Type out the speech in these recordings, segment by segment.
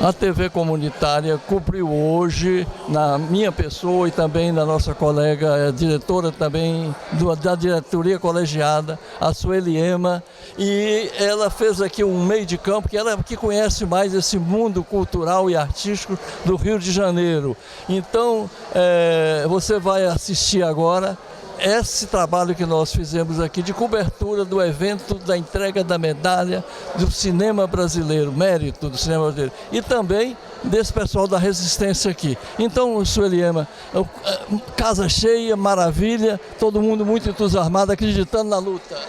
A TV comunitária cumpriu hoje, na minha pessoa e também da nossa colega diretora também da diretoria colegiada, a Sueli Ema, e ela fez aqui um meio de campo, que ela que conhece mais esse mundo cultural e artístico do Rio de Janeiro. Então, você vai assistir agora esse trabalho que nós fizemos aqui de cobertura do evento da entrega da medalha do cinema brasileiro, mérito do cinema brasileiro, e também desse pessoal da Resistência aqui. Então, Sueli Ema, casa cheia, maravilha, todo mundo muito entusiasmado, acreditando na luta.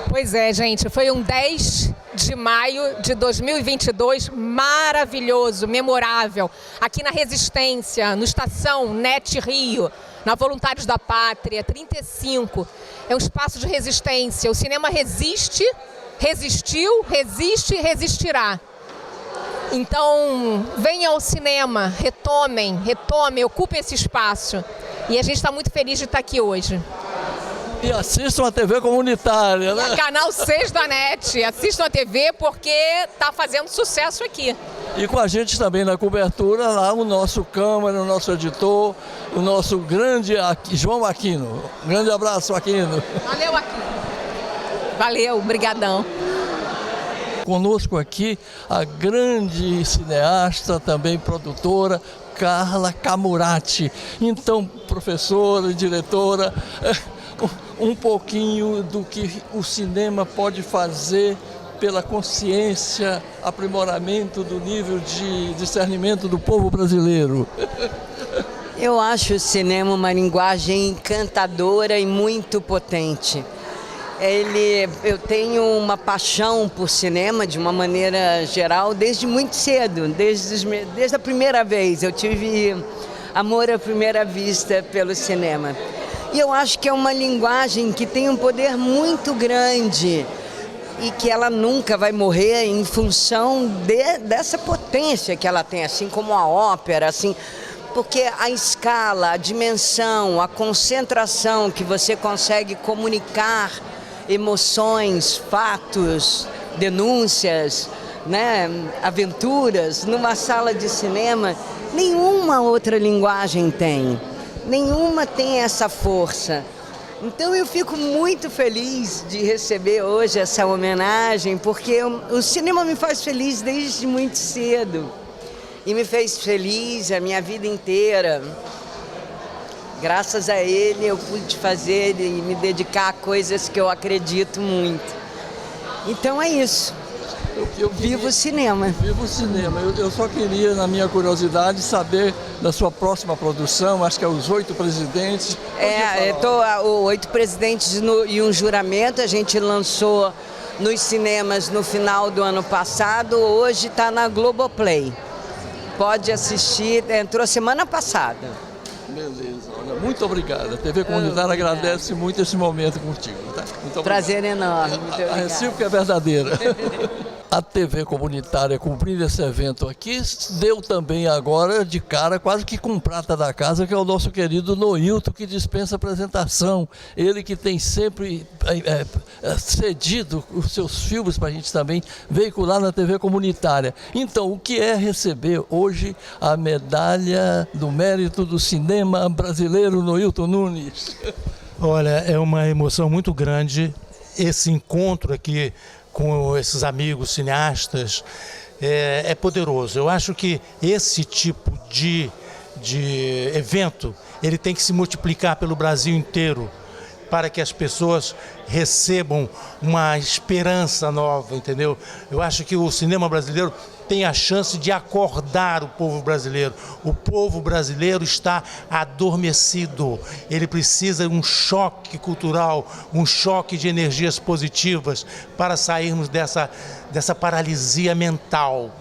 Pois é, gente, foi um 10 de maio de 2022 maravilhoso, memorável, aqui na Resistência, no Estação NET Rio, na Voluntários da Pátria, 35. É um espaço de resistência. O cinema resiste, resistiu, resiste e resistirá. Então, venham ao cinema, retomem, ocupem esse espaço. E a gente está muito feliz de estar aqui hoje. E assistam a TV comunitária, né? E Canal 6 da NET. Assistam a TV porque está fazendo sucesso aqui. E com a gente também na cobertura, lá o nosso câmera, o nosso editor, o nosso grande João Aquino. Um grande abraço, Aquino. Valeu, Aquino. Valeu, brigadão. Conosco aqui a grande cineasta, também produtora, Carla Camurati. Então, professora, diretora, um pouquinho do que o cinema pode fazer pela consciência, aprimoramento do nível de discernimento do povo brasileiro. Eu acho o cinema uma linguagem encantadora e muito potente. Eu tenho uma paixão por cinema de uma maneira geral desde muito cedo, desde a primeira vez. Eu tive amor à primeira vista pelo cinema. E eu acho que é uma linguagem que tem um poder muito grande e que ela nunca vai morrer em função dessa potência que ela tem, assim como a ópera, assim, porque a escala, a dimensão, a concentração que você consegue comunicar emoções, fatos, denúncias, né, aventuras numa sala de cinema, nenhuma outra linguagem tem. Nenhuma tem essa força. Então eu fico muito feliz de receber hoje essa homenagem, porque o cinema me faz feliz desde muito cedo. E me fez feliz a minha vida inteira. Graças a ele eu pude fazer e me dedicar a coisas que eu acredito muito. Então é isso. Eu vivo o cinema. Vivo o cinema. Eu só queria, na minha curiosidade, saber da sua próxima produção, acho que é Os 8 Presidentes. O 8 Presidentes e um Juramento, a gente lançou nos cinemas no final do ano passado, hoje está na Globoplay. Pode assistir, entrou semana passada. Beleza, olha, muito obrigado. A TV Comunitária agradece muito esse momento contigo. Tá? Muito prazer enorme. A recíproca é verdadeira. A TV Comunitária, cumprindo esse evento aqui, deu também agora de cara quase que com prata da casa, que é o nosso querido Noilton, que dispensa apresentação. Ele que tem sempre cedido os seus filmes para a gente também veicular na TV Comunitária. Então, o que é receber hoje a medalha do mérito do cinema brasileiro, Noilton Nunes? Olha, é uma emoção muito grande esse encontro aqui com esses amigos cineastas, é poderoso. Eu acho que esse tipo de evento, ele tem que se multiplicar pelo Brasil inteiro, para que as pessoas recebam uma esperança nova, entendeu? Eu acho que o cinema brasileiro tem a chance de acordar o povo brasileiro. O povo brasileiro está adormecido. Ele precisa de um choque cultural, um choque de energias positivas para sairmos dessa paralisia mental.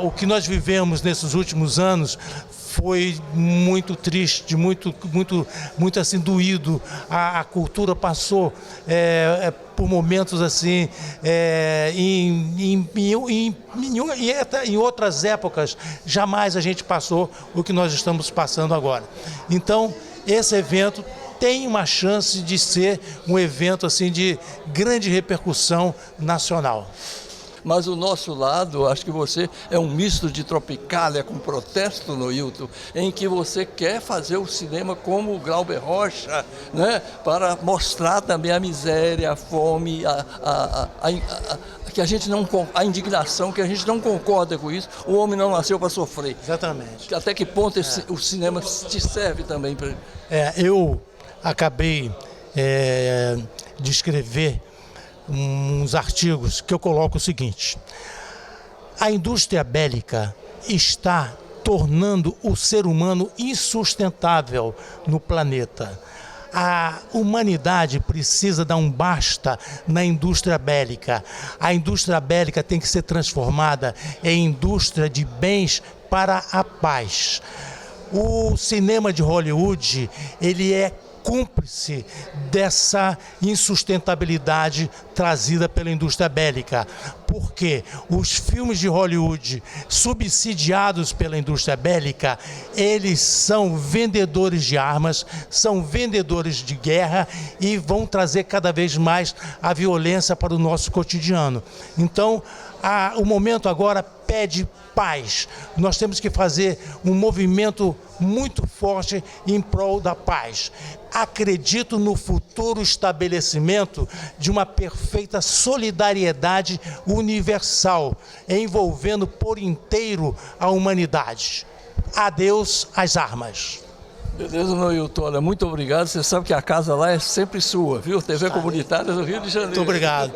O que nós vivemos nesses últimos anos foi muito triste, muito assim doído. A cultura passou por momentos assim, em outras épocas, jamais a gente passou o que nós estamos passando agora. Então, esse evento tem uma chance de ser um evento assim de grande repercussão nacional. mas o nosso lado, acho que você é um misto de Tropicália com protesto, Noilton, em que você quer fazer o cinema como o Glauber Rocha, né? Para mostrar também a miséria, a fome, que a gente não, a indignação, que a gente não concorda com isso. O homem não nasceu para sofrer. Exatamente. Até que ponto o cinema te serve também para... Eu acabei de escrever uns artigos que eu coloco o seguinte: a indústria bélica está tornando o ser humano insustentável no planeta. A humanidade precisa dar um basta na indústria bélica. A indústria bélica tem que ser transformada em indústria de bens para a paz. O cinema de Hollywood, ele é cúmplice dessa insustentabilidade trazida pela indústria bélica. Porque os filmes de Hollywood, subsidiados pela indústria bélica, eles são vendedores de armas, são vendedores de guerra e vão trazer cada vez mais a violência para o nosso cotidiano. Então, o momento agora pede paz. Nós temos que fazer um movimento muito forte em prol da paz. Acredito no futuro estabelecimento de uma perfeita solidariedade universal, envolvendo por inteiro a humanidade. Adeus às armas. Beleza, Noilton, olha, muito obrigado. Você sabe que a casa lá é sempre sua, viu? TV Comunitária do Rio de Janeiro. Muito obrigado.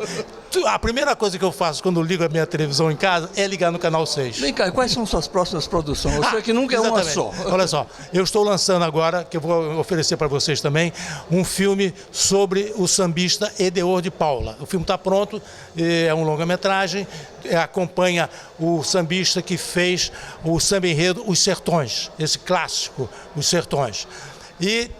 A primeira coisa que eu faço quando ligo a minha televisão em casa é ligar no Canal 6. Vem cá, quais são suas próximas produções? Eu sei que nunca é uma só. Olha só, eu estou lançando agora, que eu vou oferecer para vocês também, um filme sobre o sambista Edeor de Paula. O filme está pronto, é um longa-metragem, acompanha o sambista que fez o samba enredo Os Sertões, esse clássico, Os Sertões. E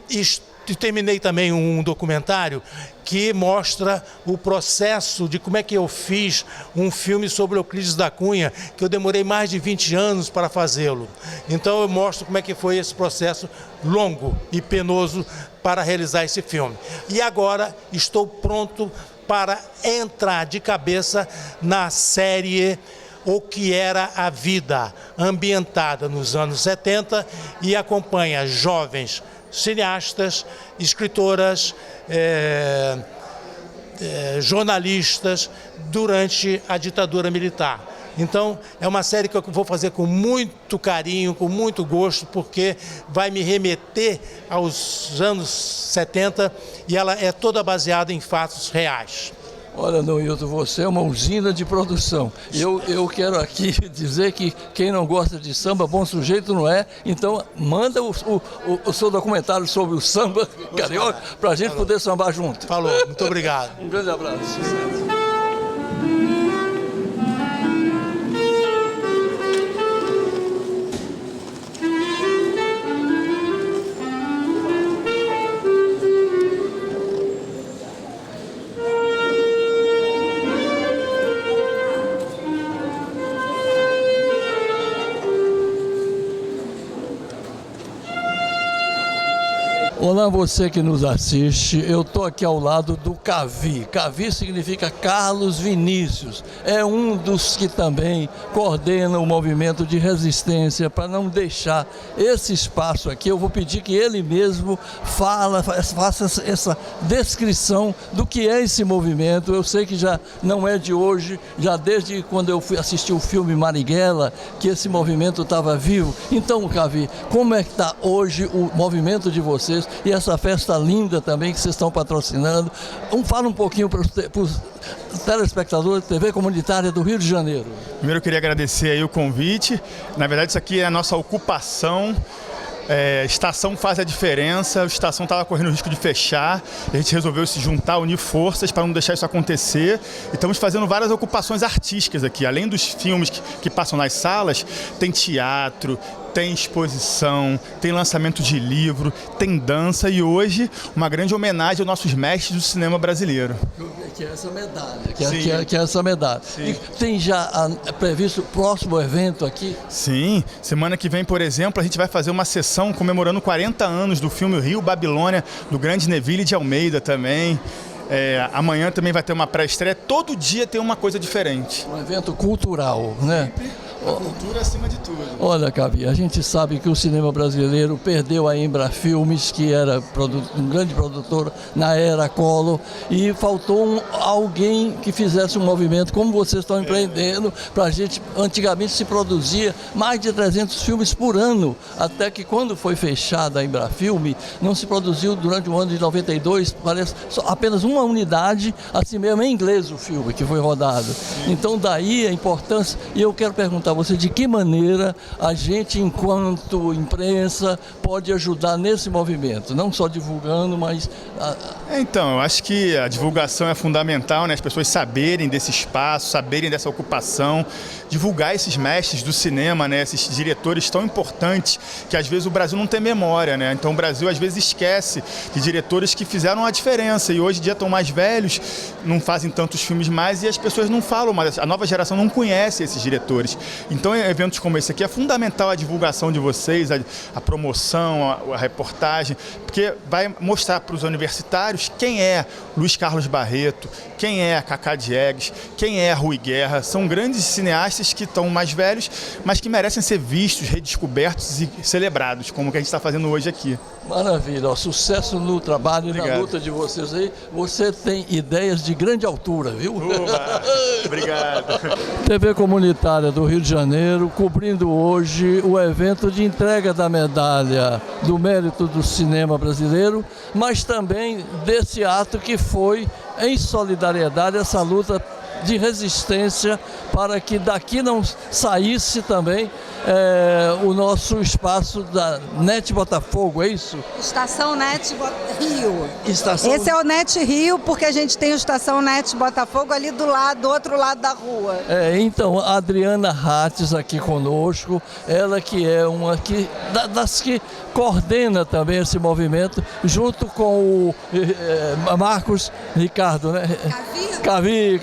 terminei também um documentário que mostra o processo de como é que eu fiz um filme sobre Euclides da Cunha, que eu demorei mais de 20 anos para fazê-lo. Então eu mostro como é que foi esse processo longo e penoso para realizar esse filme. E agora estou pronto para entrar de cabeça na série O que era a vida, ambientada nos anos 70 e acompanha jovens cineastas, escritoras, jornalistas durante a ditadura militar. Então, é uma série que eu vou fazer com muito carinho, com muito gosto, porque vai me remeter aos anos 70 e ela é toda baseada em fatos reais. Olha, Noilton, você é uma usina de produção. Eu quero aqui dizer que quem não gosta de samba, bom sujeito não é. Então, manda o seu documentário sobre o samba carioca para a gente poder sambar junto. Falou, muito obrigado. Um grande abraço. Olá, você que nos assiste, eu estou aqui ao lado do Cavi. Cavi significa Carlos Vinícius, é um dos que também coordena o movimento de resistência para não deixar esse espaço aqui. Eu vou pedir que ele mesmo faça essa descrição do que é esse movimento. Eu sei que já não é de hoje, já desde quando eu fui assistir o filme Marighella, que esse movimento estava vivo. Então, Cavi, como é que está hoje o movimento de vocês? E essa festa linda também que vocês estão patrocinando. Fala um pouquinho para os telespectadores da TV Comunitária do Rio de Janeiro. Primeiro eu queria agradecer aí o convite. Na verdade isso aqui é a nossa ocupação. Estação faz a diferença, a estação estava correndo o risco de fechar, a gente resolveu se juntar, unir forças para não deixar isso acontecer e estamos fazendo várias ocupações artísticas aqui, além dos filmes que passam nas salas, tem teatro, tem exposição, tem lançamento de livro, tem dança e hoje uma grande homenagem aos nossos mestres do cinema brasileiro. Que é essa medalha, que é essa medalha. Sim. E tem já previsto o próximo evento aqui? Sim, semana que vem, por exemplo, a gente vai fazer uma sessão comemorando 40 anos do filme Rio Babilônia, do grande Neville de Almeida também. Amanhã também vai ter uma pré-estreia. Todo dia tem uma coisa diferente. Um evento cultural, né? A cultura acima de tudo. Olha, Cavi, a gente sabe que o cinema brasileiro perdeu a Embrafilmes, que era um grande produtor na era Collor, e faltou alguém que fizesse um movimento como vocês estão empreendendo. Para a gente, antigamente se produzia mais de 300 filmes por ano, até que quando foi fechada a Embrafilme, não se produziu durante o ano de 92, parece apenas uma unidade, assim mesmo em inglês o filme que foi rodado. Então daí a importância, e eu quero perguntar a você de que maneira a gente, enquanto imprensa, pode ajudar nesse movimento, não só divulgando, mas... Então, eu acho que a divulgação é fundamental, né? As pessoas saberem desse espaço, saberem dessa ocupação, divulgar esses mestres do cinema, né? Esses diretores tão importantes que às vezes o Brasil não tem memória, né? Então o Brasil às vezes esquece de diretores que fizeram a diferença e hoje em dia estão mais velhos, não fazem tantos filmes mais e as pessoas não falam mais, a nova geração não conhece esses diretores. Então eventos como esse aqui é fundamental a divulgação de vocês, a promoção, a reportagem, porque vai mostrar para os universitários quem é Luiz Carlos Barreto, quem é Cacá Diegues, quem é Rui Guerra. São grandes cineastas que estão mais velhos, mas que merecem ser vistos, redescobertos e celebrados, como o que a gente está fazendo hoje aqui. Maravilha, ó, sucesso no trabalho e na luta de vocês aí. Você tem ideias de grande altura, viu? Obrigado. TV Comunitária do Rio de Janeiro, cobrindo hoje o evento de entrega da medalha do mérito do cinema brasileiro, mas também desse ato que foi em solidariedade essa luta de resistência para que daqui não saísse também o nosso espaço da NET Botafogo, é isso? Estação NET Rio. Estação... Esse é o NET Rio, porque a gente tem a Estação NET Botafogo ali do outro lado da rua. Então, a Adriana Rates aqui conosco, ela que é uma das que coordena também esse movimento, junto com o Marcos Ricardo, né? Cavi.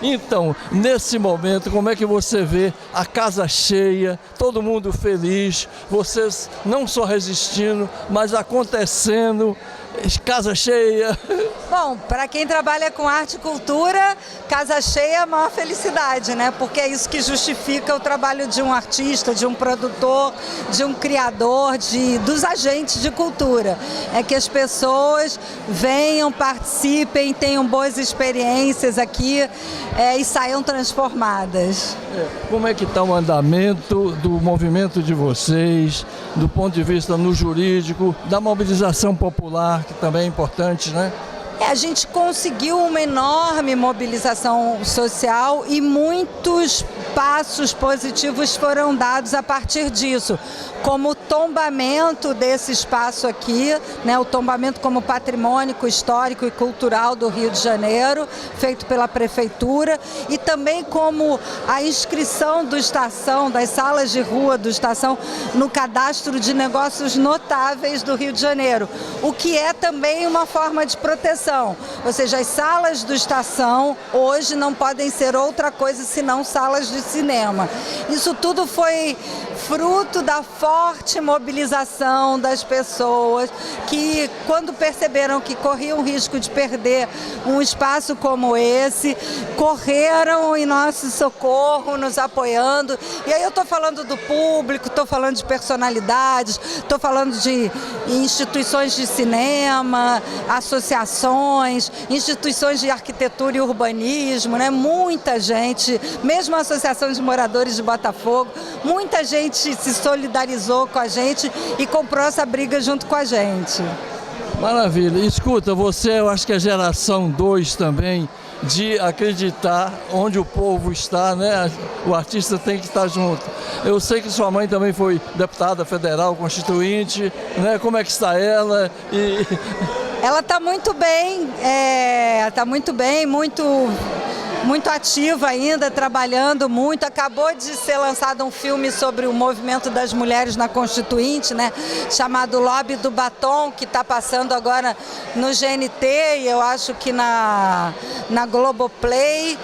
Então, nesse momento, como é que você vê a casa cheia, todo mundo feliz, vocês não só resistindo, mas acontecendo, casa cheia? Bom, para quem trabalha com arte e cultura, casa cheia é a maior felicidade, né? Porque é isso que justifica o trabalho de um artista, de um produtor, de um criador, dos agentes de cultura. É que as pessoas venham, participem, tenham boas experiências aqui e saiam transformadas. Como é que está o andamento do movimento de vocês, do ponto de vista no jurídico, da mobilização popular, que também é importante, né? A gente conseguiu uma enorme mobilização social e muitos passos positivos foram dados a partir disso, como o tombamento desse espaço aqui, né, o tombamento como patrimônio histórico e cultural do Rio de Janeiro, feito pela Prefeitura, e também como a inscrição do Estação, das salas de rua do Estação, no cadastro de negócios notáveis do Rio de Janeiro, o que é também uma forma de proteção. Ou seja, as salas do Estação hoje não podem ser outra coisa senão salas de cinema. Isso tudo foi fruto da forte mobilização das pessoas que, quando perceberam que corriam o risco de perder um espaço como esse, correram em nosso socorro, nos apoiando. E aí eu estou falando do público, estou falando de personalidades, estou falando de instituições de cinema, associações, instituições de arquitetura e urbanismo, né? Muita gente, mesmo a Associação de Moradores de Botafogo, muita gente se solidarizou com a gente e comprou essa briga junto com a gente. Maravilha. Escuta, você, eu acho que é geração 2 também, de acreditar onde o povo está, né? O artista tem que estar junto. Eu sei que sua mãe também foi deputada federal, constituinte, né? Como é que está ela? Ela está muito bem, muito ativa ainda, trabalhando muito. Acabou de ser lançado um filme sobre o movimento das mulheres na Constituinte, né, chamado Lobby do Batom, que está passando agora no GNT e eu acho que na Globoplay,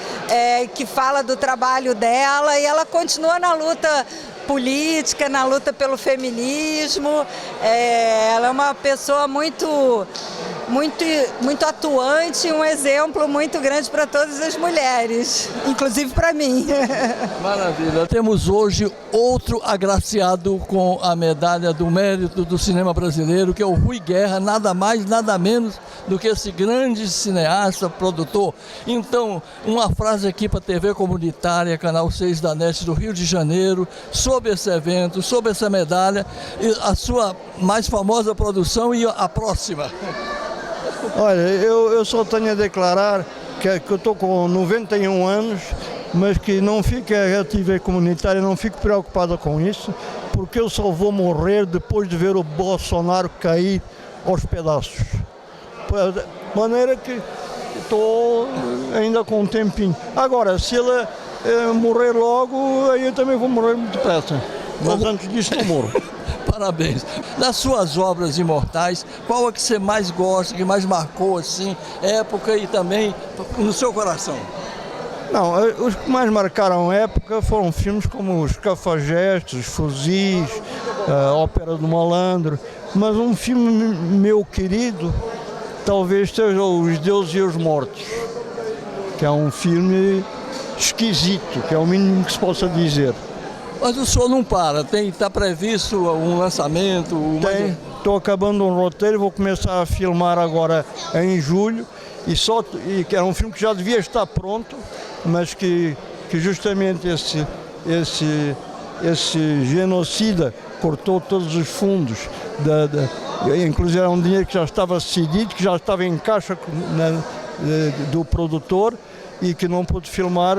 que fala do trabalho dela, e ela continua na luta política, na luta pelo feminismo. Ela é uma pessoa muito muito atuante, um exemplo muito grande para todas as mulheres, inclusive para mim. Maravilha. Temos hoje outro agraciado com a medalha do mérito do cinema brasileiro, que é o Rui Guerra, nada mais, nada menos do que esse grande cineasta, produtor. Então, uma frase aqui para a TV Comunitária, Canal 6 da NET do Rio de Janeiro, sobre esse evento, sobre essa medalha, a sua mais famosa produção e a próxima. Olha, eu só tenho a declarar que eu estou com 91 anos, mas que não fique a TV Comunitária, não fico preocupada com isso, porque eu só vou morrer depois de ver o Bolsonaro cair aos pedaços. De maneira que estou ainda com um tempinho. Agora, se ele morrer logo, aí eu também vou morrer muito depressa. Mas antes disso não morro. Parabéns. Das suas obras imortais, qual é que você mais gosta, que mais marcou assim, época e também no seu coração? Não, os que mais marcaram a época foram filmes como Os Cafajestes, Os Fuzis, a Ópera do Malandro, mas um filme meu querido talvez seja Os Deuses e os Mortos, que é um filme esquisito, que é o mínimo que se possa dizer. Mas o senhor não para, está previsto um lançamento? Estou acabando um roteiro, vou começar a filmar agora em julho, e que era um filme que já devia estar pronto, mas que justamente esse genocida cortou todos os fundos, inclusive era um dinheiro que já estava cedido, que já estava em caixa do produtor, e que não pude filmar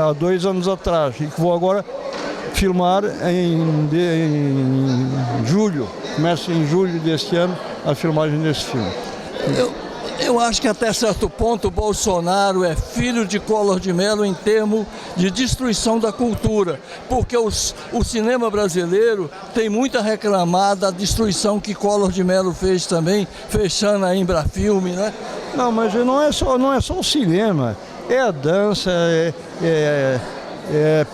há 2 anos atrás, e que vou agora filmar em julho, começa em julho deste ano a filmagem desse filme. Eu acho que até certo ponto o Bolsonaro é filho de Collor de Mello em termos de destruição da cultura, porque o cinema brasileiro tem muito a reclamar da destruição que Collor de Mello fez também, fechando a Embrafilme, né? Não, mas não é só o cinema, é a dança, é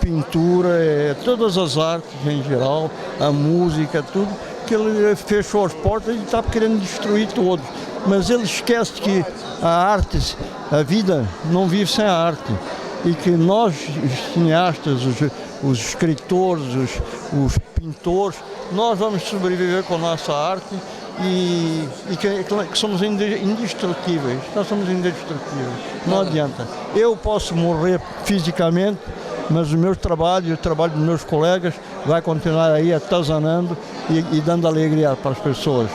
pintura, é todas as artes em geral, a música, tudo, que ele fechou as portas e está querendo destruir todos. Mas ele esquece que a arte, a vida não vive sem a arte, e que nós, os cineastas, os escritores, os pintores, nós vamos sobreviver com a nossa arte e que somos indestrutíveis. Nós somos indestrutíveis, não adianta. Eu posso morrer fisicamente, mas o meu trabalho e o trabalho dos meus colegas vai continuar aí atazanando e dando alegria para as pessoas.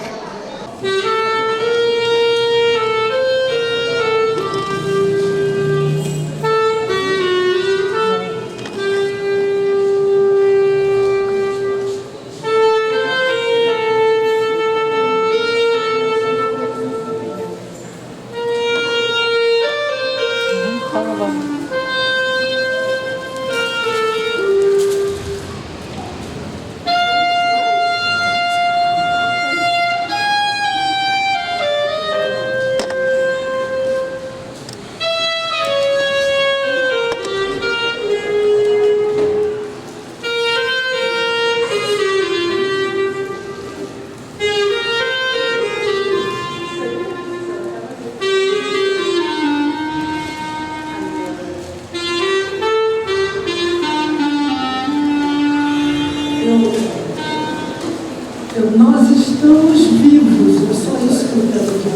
Nós estamos vivos, é só isso que eu quero dizer.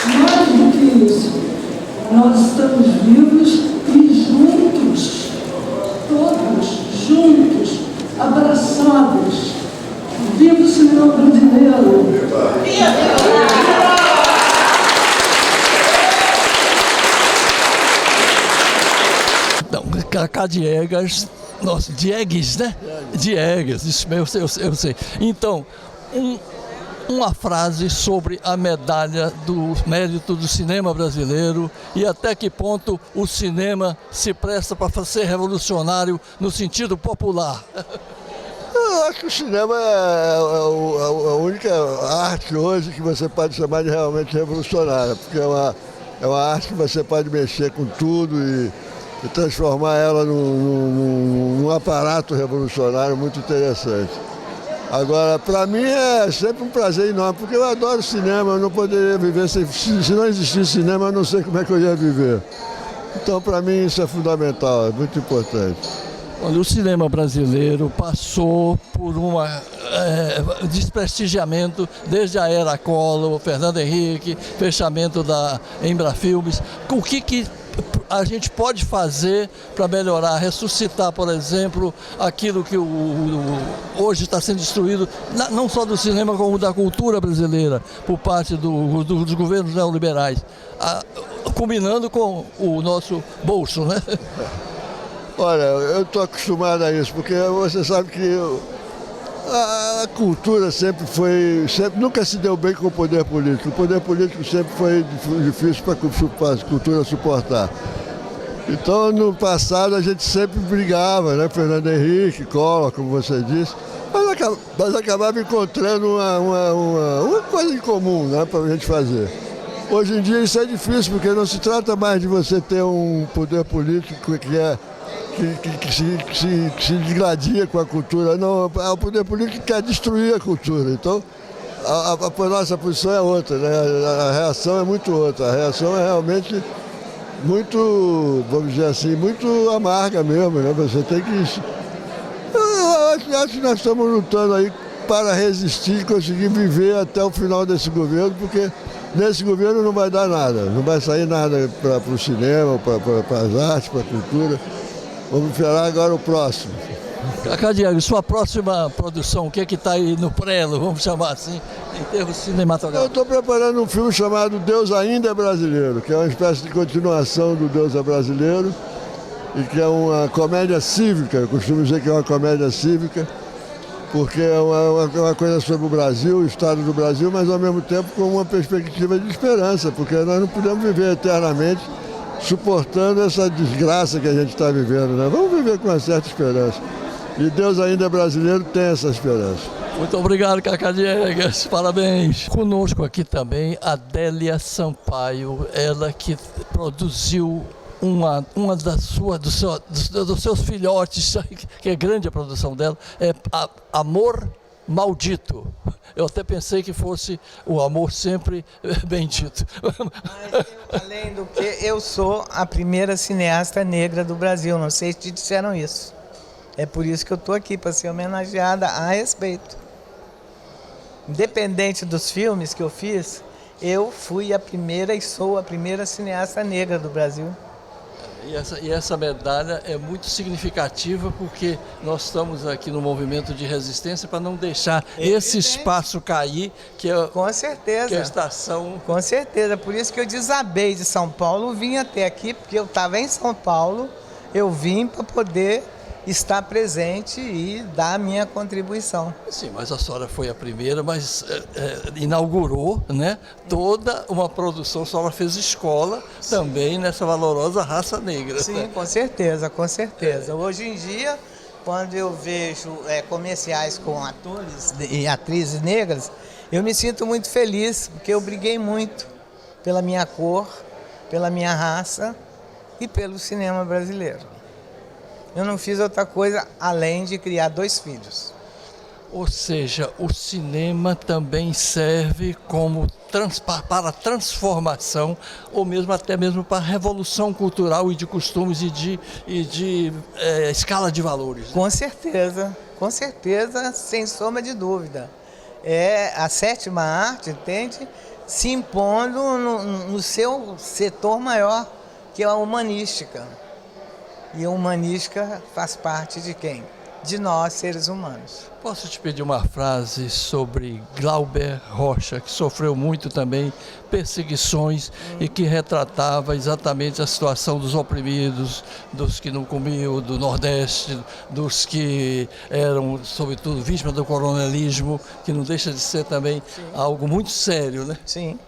Mais do que isso, nós estamos vivos e juntos, todos juntos, abraçados. Viva o cinema brasileiro! Cacá Diegas, nossa, Diegues, né? Diegas, isso mesmo, eu sei. Então, uma frase sobre a medalha do mérito do cinema brasileiro e até que ponto o cinema se presta para ser revolucionário no sentido popular. Eu acho que o cinema é a única arte hoje que você pode chamar de realmente revolucionária, porque é É uma arte que você pode mexer com tudo e transformar ela num aparato revolucionário muito interessante. Agora, para mim é sempre um prazer enorme, porque eu adoro cinema, eu não poderia viver se não existisse cinema, eu não sei como é que eu ia viver. Então, para mim, isso é fundamental, é muito importante. Olha, o cinema brasileiro passou por um desprestigiamento desde a era Collor, Fernando Henrique, fechamento da Embrafilmes. O que a gente pode fazer para melhorar, ressuscitar, por exemplo, aquilo que hoje está sendo destruído, não só do cinema, como da cultura brasileira, por parte dos governos neoliberais, combinando com o nosso bolso, né? Olha, eu estou acostumado a isso, porque você sabe que a cultura nunca se deu bem com o poder político. O poder político sempre foi difícil para a cultura suportar. Então, no passado, a gente sempre brigava, né? Fernando Henrique, Collor, como você disse, mas acabava encontrando uma coisa em comum, né, para a gente fazer. Hoje em dia isso é difícil, porque não se trata mais de você ter um poder político que se digladia com a cultura. Não, é o poder político que quer destruir a cultura. Então, a nossa posição é outra, né? A reação é muito outra. A reação é realmente muito, vamos dizer assim, muito amarga mesmo, né? Você tem que... Eu acho que nós estamos lutando aí para resistir e conseguir viver até o final desse governo, porque nesse governo não vai dar nada, não vai sair nada para o cinema, para as artes, para a cultura. Vamos esperar agora o próximo. Cacá Diego, sua próxima produção, o que é que está aí no prelo, vamos chamar assim, em termos Eu cinematográficos? estou preparando um filme chamado Deus Ainda é Brasileiro, que é uma espécie de continuação do Deus é Brasileiro, e que é uma comédia cívica. Eu costumo dizer que é uma comédia cívica, porque é uma coisa sobre o Brasil, o estado do Brasil, mas ao mesmo tempo com uma perspectiva de esperança, porque nós não podemos viver eternamente suportando essa desgraça que a gente está vivendo, né? Vamos viver com uma certa esperança. E Deus Ainda é Brasileiro tem essa esperança. Muito obrigado, Cacá Diegues, parabéns. Conosco aqui também Adélia Sampaio, ela que produziu uma dos seus filhotes, que é grande a produção dela, é Amor Maldito. Eu até pensei que fosse o amor sempre bendito. Mas além do que, eu sou a primeira cineasta negra do Brasil, não sei se te disseram isso. É por isso que eu estou aqui, para ser homenageada a respeito. Independente dos filmes que eu fiz, eu fui a primeira e sou a primeira cineasta negra do Brasil. E essa medalha é muito significativa, porque nós estamos aqui no movimento de resistência para não deixar esse espaço cair, que é, com certeza, que é a estação. Com certeza, por isso que eu desabei de São Paulo, vim até aqui, porque eu estava em São Paulo, eu vim para poder estar presente e dar a minha contribuição. Sim, mas a senhora foi a primeira, mas inaugurou, né, toda uma produção. A senhora fez escola também nessa valorosa raça negra. Sim, com certeza, com certeza. Hoje em dia, quando eu vejo comerciais com atores e atrizes negras, eu me sinto muito feliz, porque eu briguei muito pela minha cor, pela minha raça e pelo cinema brasileiro. Eu não fiz outra coisa além de criar 2 filhos. Ou seja, o cinema também serve como para a transformação, ou mesmo até mesmo para a revolução cultural e de costumes e de escala de valores. Com certeza, sem sombra de dúvida. A 7ª arte, entende? Se impondo no seu setor maior, que é a humanística. E a humanística faz parte de quem? De nós, seres humanos. Posso te pedir uma frase sobre Glauber Rocha, que sofreu muito também perseguições e que retratava exatamente a situação dos oprimidos, dos que não comiam, do Nordeste, dos que eram, sobretudo, vítimas do coronelismo, que não deixa de ser também algo muito sério, né? Sim.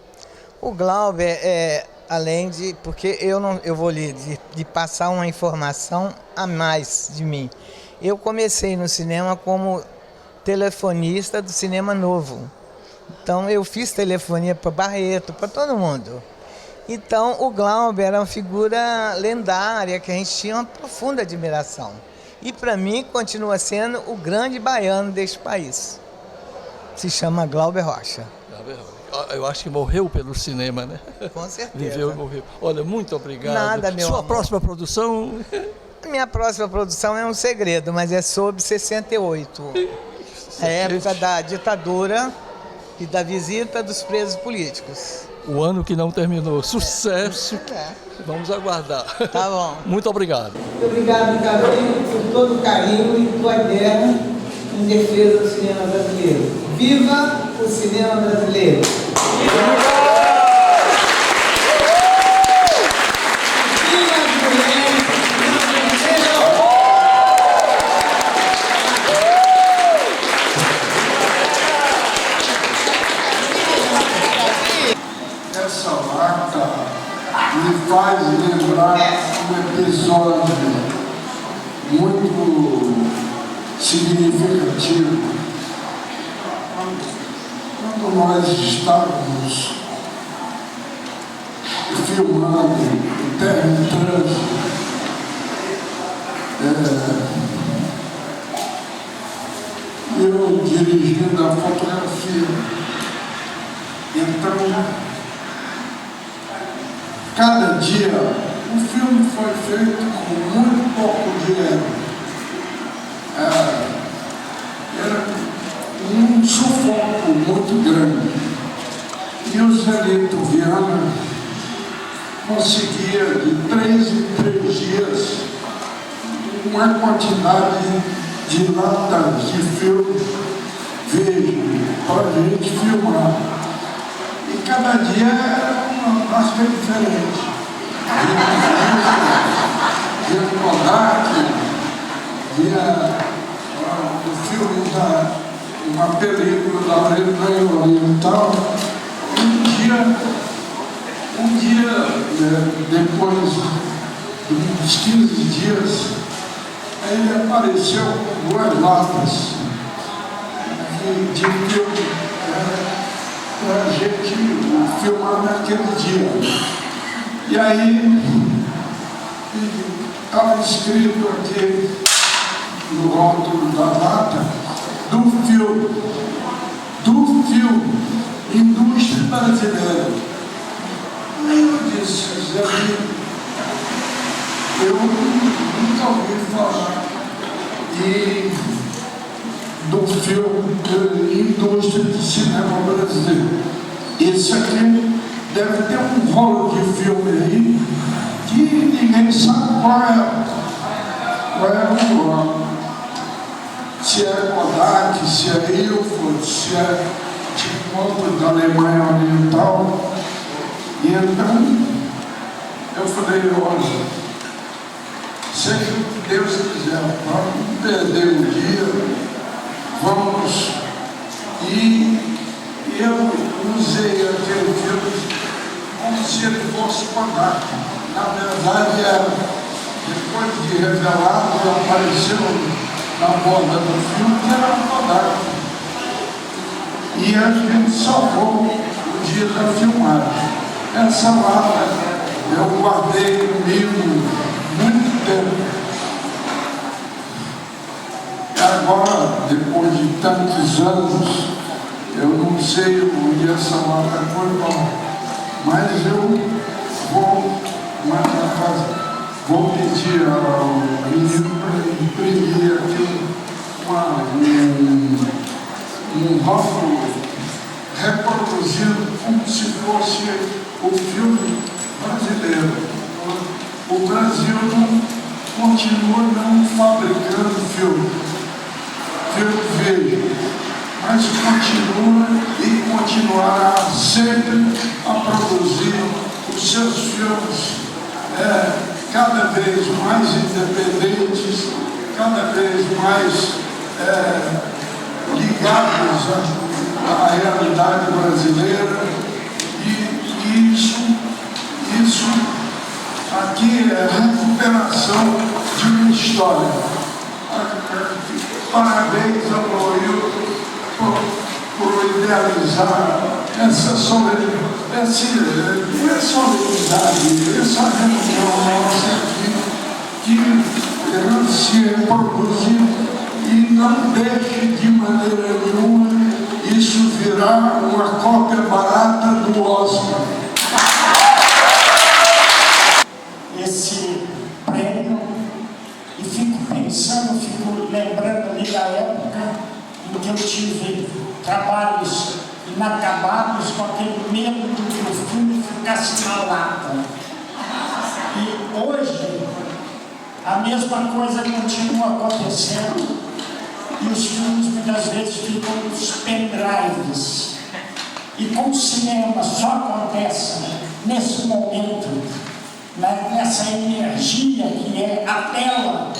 O Glauber além de, porque eu vou lhe passar uma informação a mais de mim. Eu comecei no cinema como telefonista do Cinema Novo. Então eu fiz telefonia para Barreto, para todo mundo. Então, o Glauber era uma figura lendária que a gente tinha uma profunda admiração. E, para mim, continua sendo o grande baiano deste país. Se chama Glauber Rocha. Eu acho que morreu pelo cinema, né? Com certeza. Viveu e morreu. Olha, muito obrigado. Nada, meu Sua amor. próxima produção? A minha próxima produção é um segredo, mas é sobre 68. A época da ditadura e da visita dos presos políticos. O ano que não terminou. Sucesso. Vamos aguardar. Tá bom. Muito obrigado. Muito obrigado, Carolina, por todo o carinho e tua guerra em defesa do cinema brasileiro. Viva o cinema brasileiro! Essa lata me faz lembrar um episódio muito significativo. Quando nós estávamos filmando o Terra em Trânsito, eu dirigindo a fotografia, então cada dia o filme foi feito com muito pouco dinheiro. Era um sufoco muito grande. E o Zelito Viana conseguia de 3 em 3 dias uma quantidade de latas de filme verde para a gente filmar. E cada dia era uma máscara diferente. Via Kodak, via o filme uma película da Alemanha Oriental. Um dia, depois de uns 15 dias, ele apareceu com 2 latas de filme para a gente filmar naquele dia. E aí estava escrito aqui no rótulo da lata do filme Indústria Brasileira. Aí eu disse, Zé, eu nunca ouvi falar do filme Indústria de Cinema Brasileiro. Esse aqui deve ter um rolo de filme aí que ninguém sabe qual é o nome. Se é Kodak, se é Ilford, se é de ponto da Alemanha Oriental. E então eu falei, olha, seja o que Deus quiser, vamos perder o dia, vamos. E eu usei aquele filme como se ele fosse Kodak. Na verdade, depois de revelado, apareceu na borda do filme que era Kodak. E a gente salvou o dia da filmagem. Essa lata eu guardei comigo muito tempo. E agora, depois de tantos anos, eu não sei onde essa lata foi, mas eu vou mandar fazer. Vou pedir ao menino para imprimir aqui um rótulo reproduzido como se fosse o filme brasileiro. O Brasil continua não fabricando filme verde, mas continua e continuará sempre a produzir os seus filmes cada vez mais independentes, cada vez mais ligados à realidade brasileira. E isso aqui é recuperação de uma história. Parabéns ao Loilton por idealizar essa solenidade assim, não é só amizade, essa reunião nossa aqui que se reproduzir e não deixe de maneira nenhuma isso virar uma cópia barata do Oscar. Esse prêmio e fico pensando, fico lembrando ali da época em que eu tive trabalhos inacabados com aquele medo de que o filme ficasse na lata. E hoje a mesma coisa continua acontecendo e os filmes muitas vezes ficam nos pendrives. E com o cinema só acontece nesse momento, nessa energia que é a tela.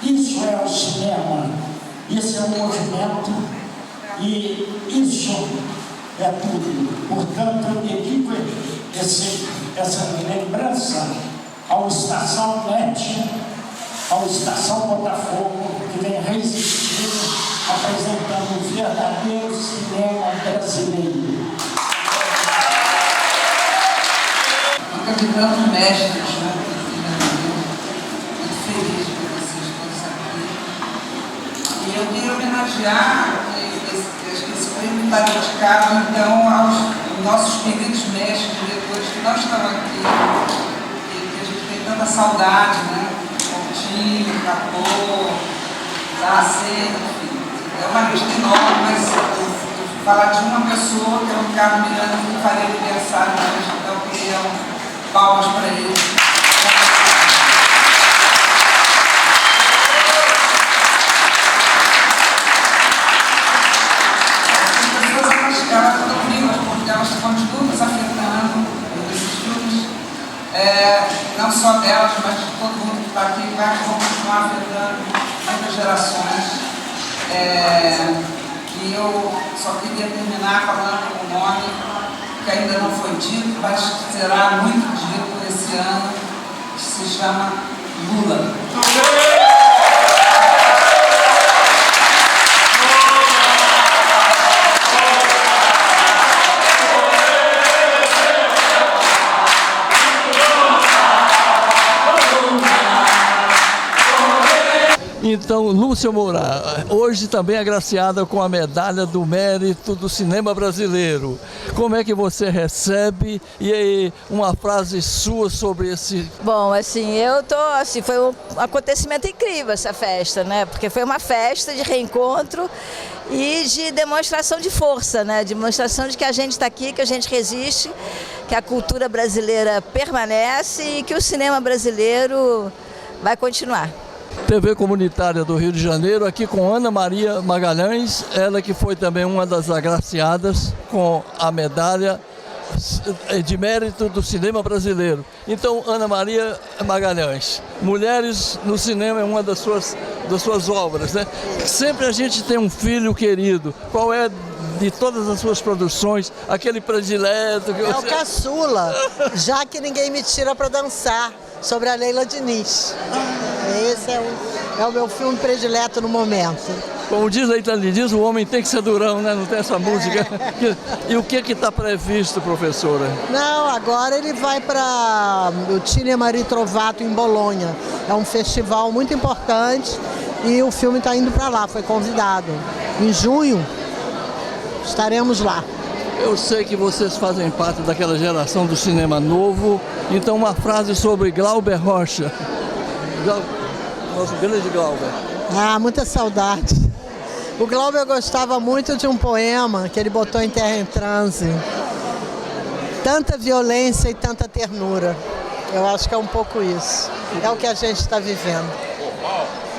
Isso é o cinema, isso é o movimento e isso é tudo. Portanto, eu dedico essa lembrança ao Estação NET, ao Estação Botafogo, que vem resistindo, apresentando o verdadeiro cinema brasileiro. Fica de tantos mestres, né? Muito feliz por vocês todos aqui. E eu queria homenagear, esse prêmio está dedicado então aos nossos queridos mestres, diretores que não estão aqui, e que a gente tem tanta saudade, né? Coutinho, Capô, Zacê, enfim. É uma lista enorme, mas eu vou falar de uma pessoa, que é o Ricardo Miranda, que faria aniversário hoje, então eu queria palmas para ele. Elas estão vivas porque elas continuam nos afetando nesses filmes, não só delas, mas de todo mundo que está aqui, vão continuar afetando muitas gerações. E eu só queria terminar falando um nome que ainda não foi dito, mas será muito dito esse ano, que se chama Lula. Então, Lúcia Moura, hoje também agraciada com a medalha do mérito do cinema brasileiro. Como é que você recebe? E aí, uma frase sua sobre esse... Bom, assim, foi um acontecimento incrível essa festa, né? Porque foi uma festa de reencontro e de demonstração de força, né? Demonstração de que a gente está aqui, que a gente resiste, que a cultura brasileira permanece e que o cinema brasileiro vai continuar. TV Comunitária do Rio de Janeiro, aqui com Ana Maria Magalhães, ela que foi também uma das agraciadas com a medalha de mérito do cinema brasileiro. Então, Ana Maria Magalhães, Mulheres no Cinema é uma das suas obras, né? Sempre a gente tem um filho querido. Qual é, de todas as suas produções, aquele predileto que você... É o caçula, já que ninguém me tira para dançar, sobre a Leila Diniz. Esse é o meu filme predileto no momento. Como diz Leila Diniz, o homem tem que ser durão, né? Não tem essa música. E o que está previsto, professora? Não, agora ele vai para o Cinema Ritrovato em Bolonha. É um festival muito importante e o filme está indo para lá, foi convidado. Em junho estaremos lá. Eu sei que vocês fazem parte daquela geração do cinema novo, então uma frase sobre Glauber Rocha. Nosso grande Glauber. Ah, muita saudade. O Glauber gostava muito de um poema que ele botou em Terra em Transe. Tanta violência e tanta ternura. Eu acho que é um pouco isso. É o que a gente está vivendo.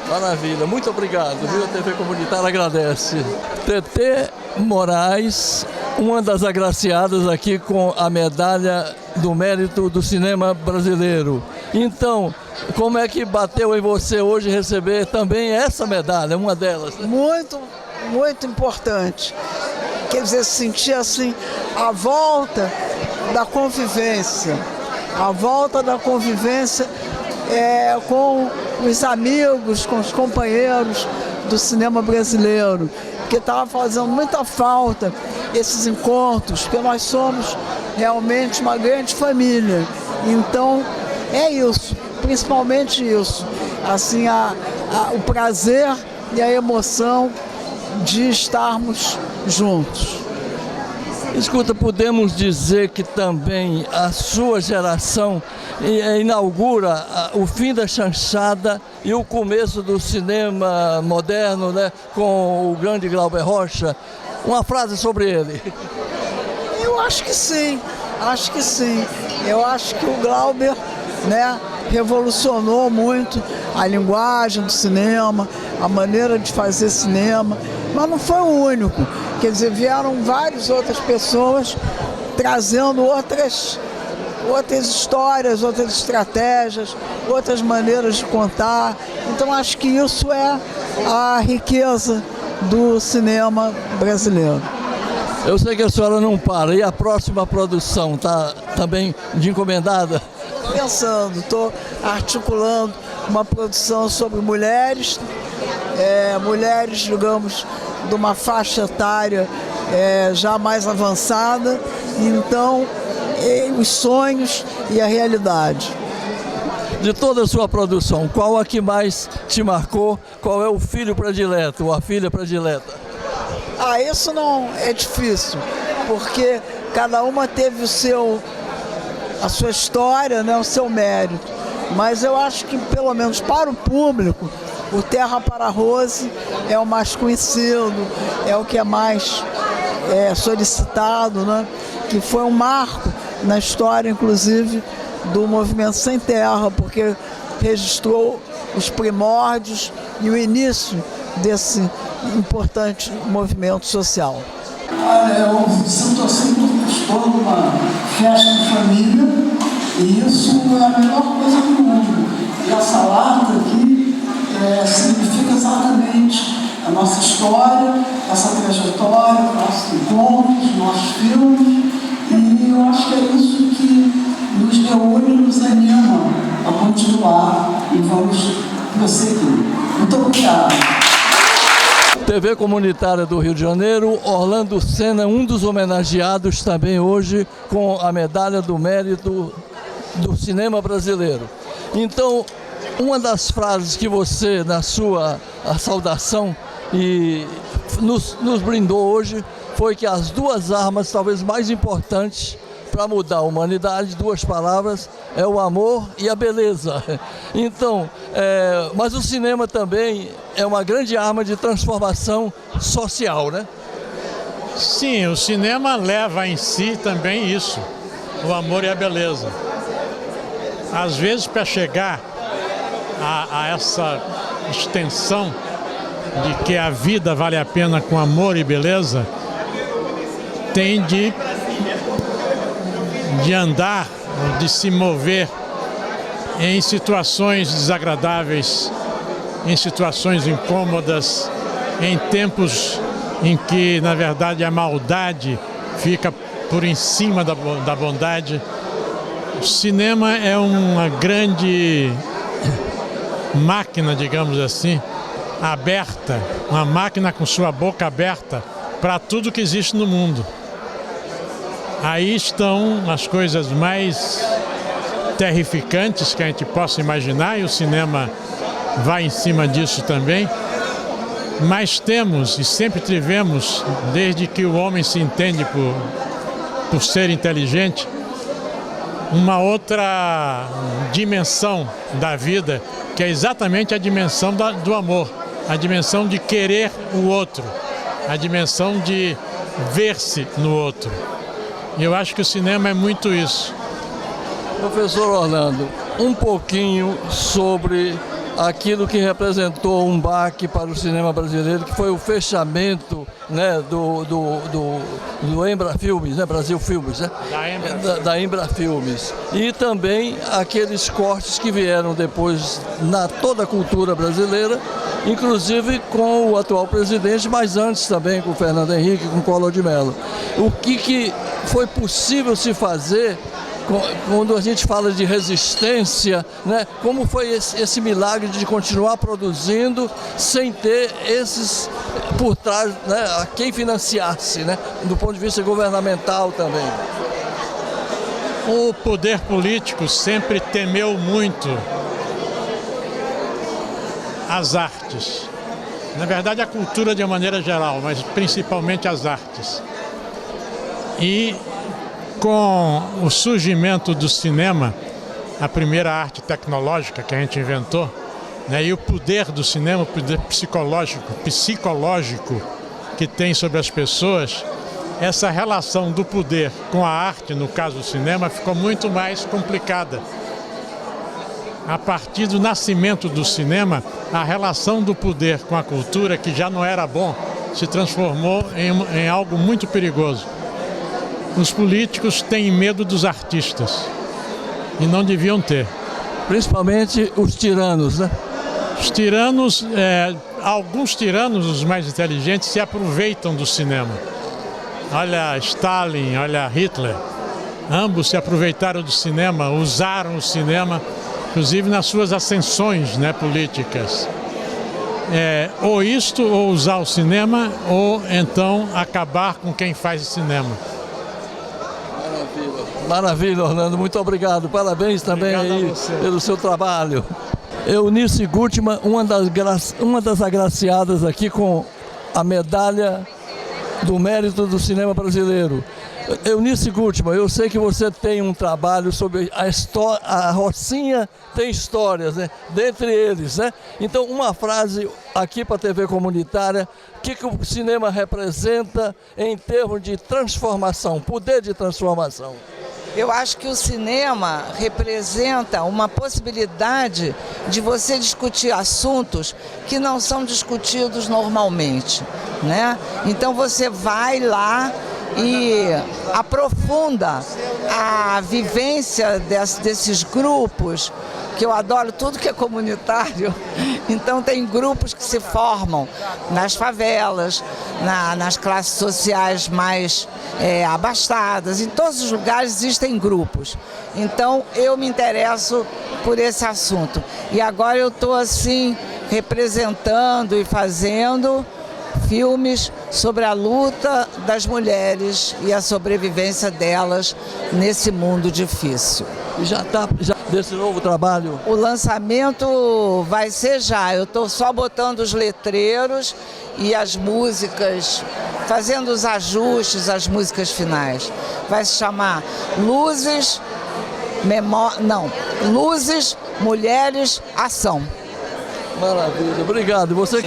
Maravilha, muito obrigado, viu? A TV Comunitária agradece. TT Moraes, uma das agraciadas aqui com a medalha do mérito do cinema brasileiro. Então, como é que bateu em você hoje receber também essa medalha, uma delas? Né? Muito, muito importante. Quer dizer, sentir assim a volta da convivência. A volta da convivência com os amigos, com os companheiros do cinema brasileiro, porque estava fazendo muita falta esses encontros, porque nós somos realmente uma grande família. Então, é isso, principalmente isso, assim, o prazer e a emoção de estarmos juntos. Escuta, podemos dizer que também a sua geração inaugura o fim da chanchada e o começo do cinema moderno, né, com o grande Glauber Rocha. Uma frase sobre ele. Eu acho que sim, acho que sim. Eu acho que o Glauber, né, revolucionou muito a linguagem do cinema, a maneira de fazer cinema, mas não foi o único. Quer dizer, vieram várias outras pessoas trazendo outras histórias, outras estratégias, outras maneiras de contar. Então acho que isso é a riqueza do cinema brasileiro. Eu sei que a senhora não para. E a próxima produção está também de encomendada? Pensando, estou articulando uma produção sobre mulheres, mulheres, digamos, de uma faixa etária já mais avançada, então os sonhos e a realidade. De toda a sua produção, qual a que mais te marcou? Qual é o filho predileto ou a filha predileta? Isso não é difícil, porque cada uma teve a sua história, né, o seu mérito. Mas eu acho que, pelo menos para o público, o Terra para Rose é o mais conhecido, é o que é mais solicitado, né? Que foi um marco na história, inclusive, do Movimento Sem Terra, porque registrou os primórdios e o início desse importante movimento social. Olha, eu sinto assim que estou numa festa de família e isso é a melhor coisa do mundo. E essa lata aqui significa exatamente a nossa história, essa trajetória, nossos encontros, nossos filmes, e eu acho que é isso que nos reúne e nos anima a continuar e vamos prosseguir. Muito obrigada. TV Comunitária do Rio de Janeiro, Orlando Senna, um dos homenageados também hoje com a Medalha do Mérito do Cinema Brasileiro. Então, uma das frases que você, na sua saudação, nos brindou hoje, foi que as duas armas talvez mais importantes para mudar a humanidade, duas palavras, é o amor e a beleza. Então, mas o cinema também é uma grande arma de transformação social, né? Sim, o cinema leva em si também isso, o amor e a beleza. Às vezes, para chegar a essa extensão de que a vida vale a pena com amor e beleza, tem de andar, de se mover em situações desagradáveis, em situações incômodas, em tempos em que, na verdade, a maldade fica por em cima da bondade. O cinema é uma grande máquina, digamos assim, aberta, uma máquina com sua boca aberta para tudo que existe no mundo. Aí estão as coisas mais terrificantes que a gente possa imaginar, e o cinema vai em cima disso também. Mas temos e sempre tivemos, desde que o homem se entende por ser inteligente, uma outra dimensão da vida, que é exatamente a dimensão do amor, a dimensão de querer o outro, a dimensão de ver-se no outro. E eu acho que o cinema é muito isso. Professor Orlando, um pouquinho sobre aquilo que representou um baque para o cinema brasileiro, que foi o fechamento, né, do Embra Filmes, né, Brasil Filmes, né? Da Embra Filmes. E também aqueles cortes que vieram depois na toda a cultura brasileira, inclusive com o atual presidente, mas antes também com o Fernando Henrique, com o Collor de Mello. O que foi possível se fazer quando a gente fala de resistência, né? Como foi esse milagre de continuar produzindo sem ter esses por trás, né, a quem financiasse, né, do ponto de vista governamental também? O poder político sempre temeu muito as artes. Na verdade, a cultura de uma maneira geral, mas principalmente as artes. E com o surgimento do cinema, a primeira arte tecnológica que a gente inventou, né, e o poder do cinema, o poder psicológico que tem sobre as pessoas, essa relação do poder com a arte, no caso do cinema, ficou muito mais complicada. A partir do nascimento do cinema, a relação do poder com a cultura, que já não era bom, se transformou em algo muito perigoso. Os políticos têm medo dos artistas e não deviam ter. Principalmente os tiranos, né? Os tiranos, alguns tiranos, os mais inteligentes, se aproveitam do cinema. Olha Stalin, olha Hitler. Ambos se aproveitaram do cinema, usaram o cinema, inclusive nas suas ascensões, né, políticas. Ou isto, ou usar o cinema, ou então acabar com quem faz cinema. Maravilha, Orlando. Muito obrigado. Parabéns também aí pelo seu trabalho. Eunice Gutmann, uma das agraciadas aqui com a medalha do mérito do cinema brasileiro. Eunice Gutmann, eu sei que você tem um trabalho sobre a história, a Rocinha tem histórias, né? Dentre eles, né? Então, uma frase aqui para a TV comunitária, o que o cinema representa em termos de transformação, poder de transformação? Eu acho que o cinema representa uma possibilidade de você discutir assuntos que não são discutidos normalmente, né? Então você vai lá e aprofunda a vivência desses grupos, que eu adoro tudo que é comunitário. Então tem grupos que se formam nas favelas, nas classes sociais mais abastadas, em todos os lugares existem grupos. Então eu me interesso por esse assunto. E agora eu estou assim representando e fazendo filmes sobre a luta das mulheres e a sobrevivência delas nesse mundo difícil. Já desse novo trabalho? O lançamento vai ser já. Eu estou só botando os letreiros e as músicas, fazendo os ajustes, as músicas finais. Vai se chamar Luzes, Luzes, Mulheres, Ação. Maravilha, obrigado. Você...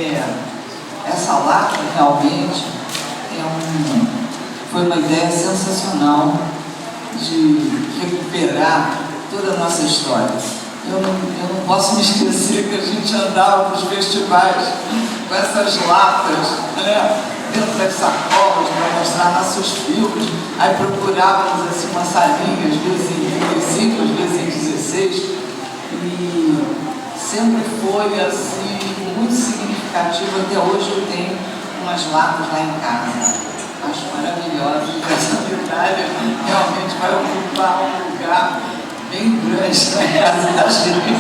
Essa lata realmente foi uma ideia sensacional de recuperar toda a nossa história. Eu não posso me esquecer que a gente andava para os festivais com essas latas, né, dentro das sacolas para mostrar nossos filmes. Aí procurávamos assim, uma salinha, às vezes em 35, às vezes em 16, e sempre foi assim, muito significativo. Até hoje eu tenho umas latas lá em casa. Acho maravilhosa. Essa medalha realmente vai ocupar um lugar bem grande na casa da gente.